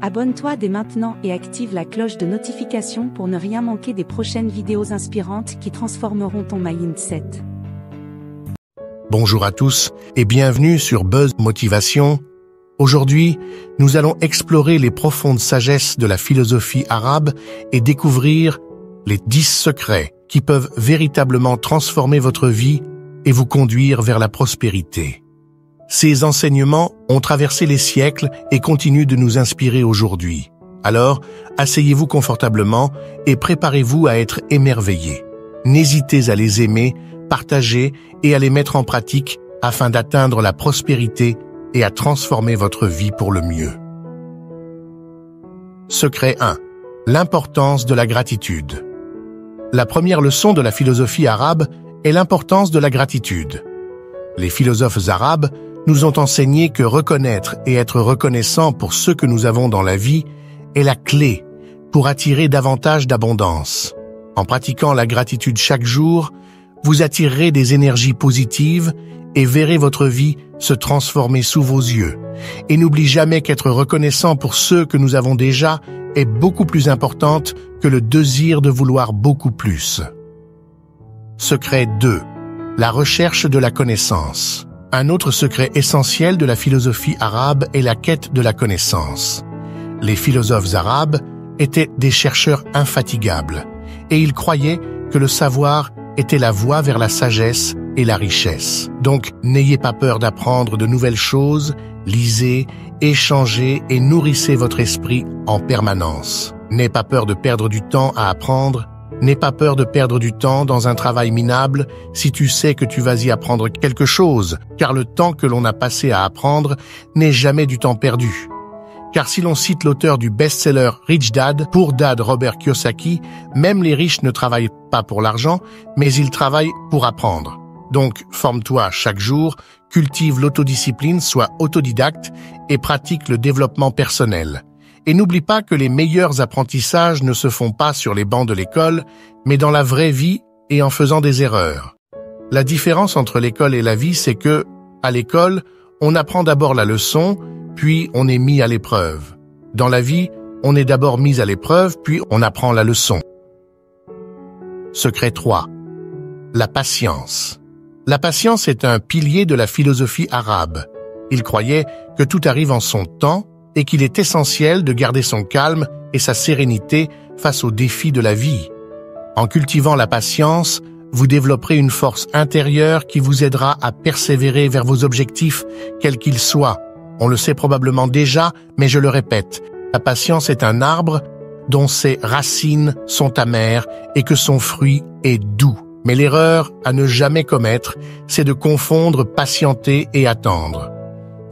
Abonne-toi dès maintenant et active la cloche de notification pour ne rien manquer des prochaines vidéos inspirantes qui transformeront ton mindset. Bonjour à tous et bienvenue sur Buzz Motivation. Aujourd'hui, nous allons explorer les profondes sagesses de la philosophie arabe et découvrir les 10 secrets qui peuvent véritablement transformer votre vie et vous conduire vers la prospérité. Ces enseignements ont traversé les siècles et continuent de nous inspirer aujourd'hui. Alors, asseyez-vous confortablement et préparez-vous à être émerveillés. N'hésitez à les aimer, partager et à les mettre en pratique afin d'atteindre la prospérité et à transformer votre vie pour le mieux. Secret 1. L'importance de la gratitude. La première leçon de la philosophie arabe est l'importance de la gratitude. Les philosophes arabes nous ont enseigné que reconnaître et être reconnaissant pour ce que nous avons dans la vie est la clé pour attirer davantage d'abondance. En pratiquant la gratitude chaque jour, vous attirerez des énergies positives et verrez votre vie se transformer sous vos yeux. Et n'oublie jamais qu'être reconnaissant pour ce que nous avons déjà est beaucoup plus importante que le désir de vouloir beaucoup plus. Secret 2. La recherche de la connaissance. Un autre secret essentiel de la philosophie arabe est la quête de la connaissance. Les philosophes arabes étaient des chercheurs infatigables et ils croyaient que le savoir était la voie vers la sagesse et la richesse. Donc, n'ayez pas peur d'apprendre de nouvelles choses, lisez, échangez et nourrissez votre esprit en permanence. N'ayez pas peur de perdre du temps à apprendre. N'aie pas peur de perdre du temps dans un travail minable si tu sais que tu vas y apprendre quelque chose, car le temps que l'on a passé à apprendre n'est jamais du temps perdu. Car si l'on cite l'auteur du best-seller Rich Dad, Poor Dad Robert Kiyosaki, même les riches ne travaillent pas pour l'argent, mais ils travaillent pour apprendre. Donc, forme-toi chaque jour, cultive l'autodiscipline, sois autodidacte et pratique le développement personnel. Et n'oublie pas que les meilleurs apprentissages ne se font pas sur les bancs de l'école, mais dans la vraie vie et en faisant des erreurs. La différence entre l'école et la vie, c'est que, à l'école, on apprend d'abord la leçon, puis on est mis à l'épreuve. Dans la vie, on est d'abord mis à l'épreuve, puis on apprend la leçon. Secret 3. La patience. La patience est un pilier de la philosophie arabe. Ils croyaient que tout arrive en son temps, et qu'il est essentiel de garder son calme et sa sérénité face aux défis de la vie. En cultivant la patience, vous développerez une force intérieure qui vous aidera à persévérer vers vos objectifs, quels qu'ils soient. On le sait probablement déjà, mais je le répète, la patience est un arbre dont ses racines sont amères et que son fruit est doux. Mais l'erreur à ne jamais commettre, c'est de confondre patienter et attendre.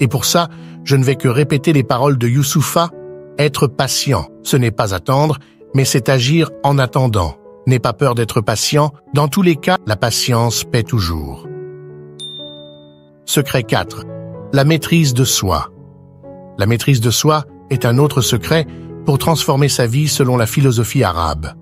Et pour ça, je ne vais que répéter les paroles de Youssoufa. Être patient, ce n'est pas attendre, mais c'est agir en attendant. N'aie pas peur d'être patient. Dans tous les cas, la patience paie toujours. Secret 4. La maîtrise de soi. La maîtrise de soi est un autre secret pour transformer sa vie selon la philosophie arabe.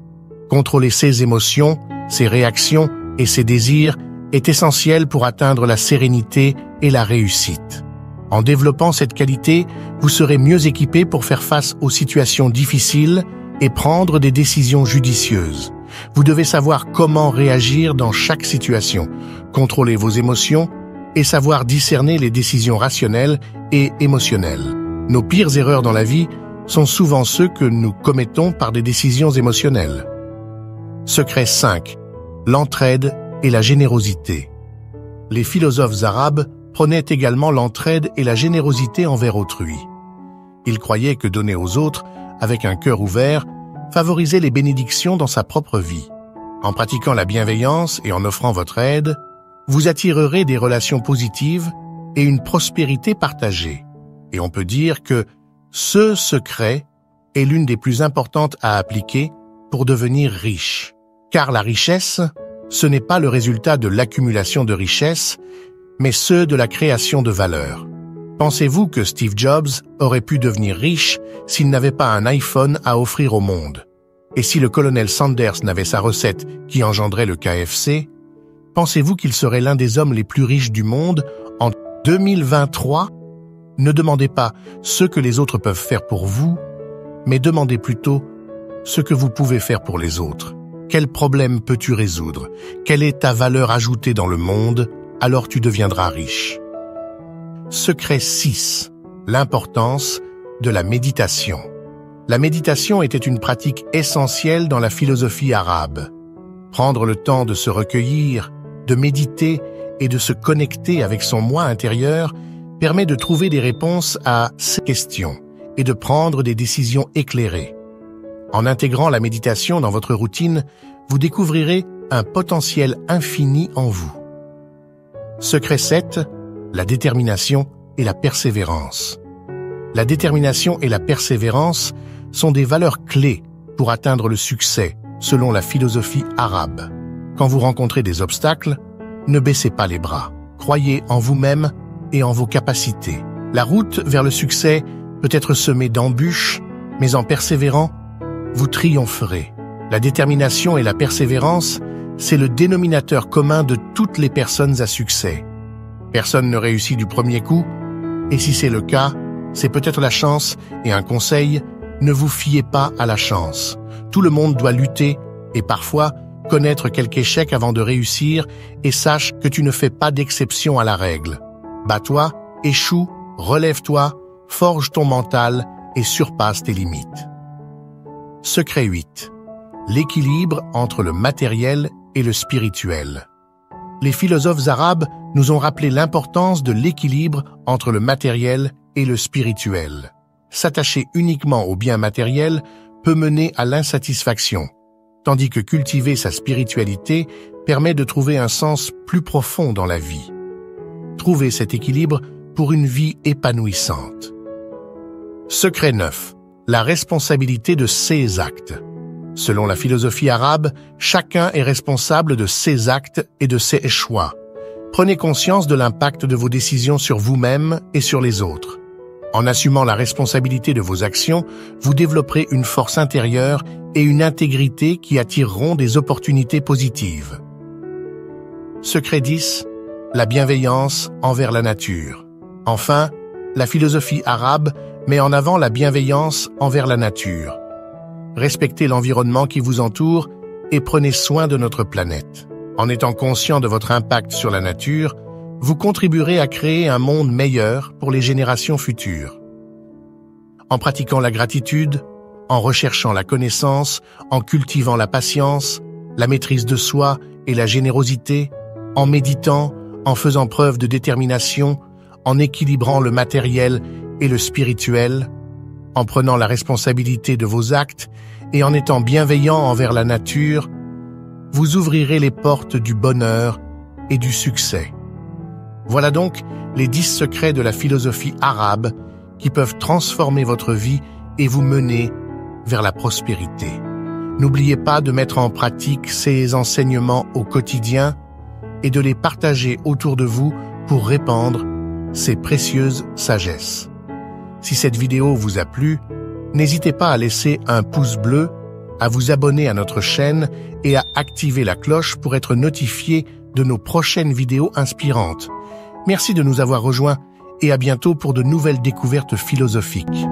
Contrôler ses émotions, ses réactions et ses désirs est essentiel pour atteindre la sérénité et la réussite. En développant cette qualité, vous serez mieux équipé pour faire face aux situations difficiles et prendre des décisions judicieuses. Vous devez savoir comment réagir dans chaque situation, contrôler vos émotions et savoir discerner les décisions rationnelles et émotionnelles. Nos pires erreurs dans la vie sont souvent ceux que nous commettons par des décisions émotionnelles. Secret 5. L'entraide et la générosité. Les philosophes arabes prônait également l'entraide et la générosité envers autrui. Il croyait que donner aux autres, avec un cœur ouvert, favorisait les bénédictions dans sa propre vie. En pratiquant la bienveillance et en offrant votre aide, vous attirerez des relations positives et une prospérité partagée. Et on peut dire que ce secret est l'une des plus importantes à appliquer pour devenir riche. Car la richesse, ce n'est pas le résultat de l'accumulation de richesses, mais ceux de la création de valeur. Pensez-vous que Steve Jobs aurait pu devenir riche s'il n'avait pas un iPhone à offrir au monde? Et si le colonel Sanders n'avait sa recette qui engendrait le KFC, pensez-vous qu'il serait l'un des hommes les plus riches du monde en 2023? Ne demandez pas ce que les autres peuvent faire pour vous, mais demandez plutôt ce que vous pouvez faire pour les autres. Quel problème peux-tu résoudre? Quelle est ta valeur ajoutée dans le monde? Alors tu deviendras riche. Secret 6. L'importance de la méditation. La méditation était une pratique essentielle dans la philosophie arabe. Prendre le temps de se recueillir, de méditer et de se connecter avec son moi intérieur permet de trouver des réponses à ces questions et de prendre des décisions éclairées. En intégrant la méditation dans votre routine, vous découvrirez un potentiel infini en vous. Secret 7. La détermination et la persévérance. La détermination et la persévérance sont des valeurs clés pour atteindre le succès, selon la philosophie arabe. Quand vous rencontrez des obstacles, ne baissez pas les bras. Croyez en vous-même et en vos capacités. La route vers le succès peut être semée d'embûches, mais en persévérant, vous triompherez. La détermination et la persévérance, c'est le dénominateur commun de toutes les personnes à succès. Personne ne réussit du premier coup, et si c'est le cas, c'est peut-être la chance, et un conseil, ne vous fiez pas à la chance. Tout le monde doit lutter, et parfois connaître quelque échec avant de réussir, et sache que tu ne fais pas d'exception à la règle. Bats-toi, échoue, relève-toi, forge ton mental et surpasse tes limites. Secret 8. L'équilibre entre le matériel et le spirituel. Les philosophes arabes nous ont rappelé l'importance de l'équilibre entre le matériel et le spirituel. S'attacher uniquement au bien matériel peut mener à l'insatisfaction, tandis que cultiver sa spiritualité permet de trouver un sens plus profond dans la vie. Trouvez cet équilibre pour une vie épanouissante. Secret 9. La responsabilité de ses actes. Selon la philosophie arabe, chacun est responsable de ses actes et de ses choix. Prenez conscience de l'impact de vos décisions sur vous-même et sur les autres. En assumant la responsabilité de vos actions, vous développerez une force intérieure et une intégrité qui attireront des opportunités positives. Secret 10. La bienveillance envers la nature. Enfin, la philosophie arabe met en avant la bienveillance envers la nature. Respectez l'environnement qui vous entoure et prenez soin de notre planète. En étant conscient de votre impact sur la nature, vous contribuerez à créer un monde meilleur pour les générations futures. En pratiquant la gratitude, en recherchant la connaissance, en cultivant la patience, la maîtrise de soi et la générosité, en méditant, en faisant preuve de détermination, en équilibrant le matériel et le spirituel, en prenant la responsabilité de vos actes et en étant bienveillant envers la nature, vous ouvrirez les portes du bonheur et du succès. Voilà donc les 10 secrets de la philosophie arabe qui peuvent transformer votre vie et vous mener vers la prospérité. N'oubliez pas de mettre en pratique ces enseignements au quotidien et de les partager autour de vous pour répandre ces précieuses sagesses. Si cette vidéo vous a plu, n'hésitez pas à laisser un pouce bleu, à vous abonner à notre chaîne et à activer la cloche pour être notifié de nos prochaines vidéos inspirantes. Merci de nous avoir rejoints et à bientôt pour de nouvelles découvertes philosophiques.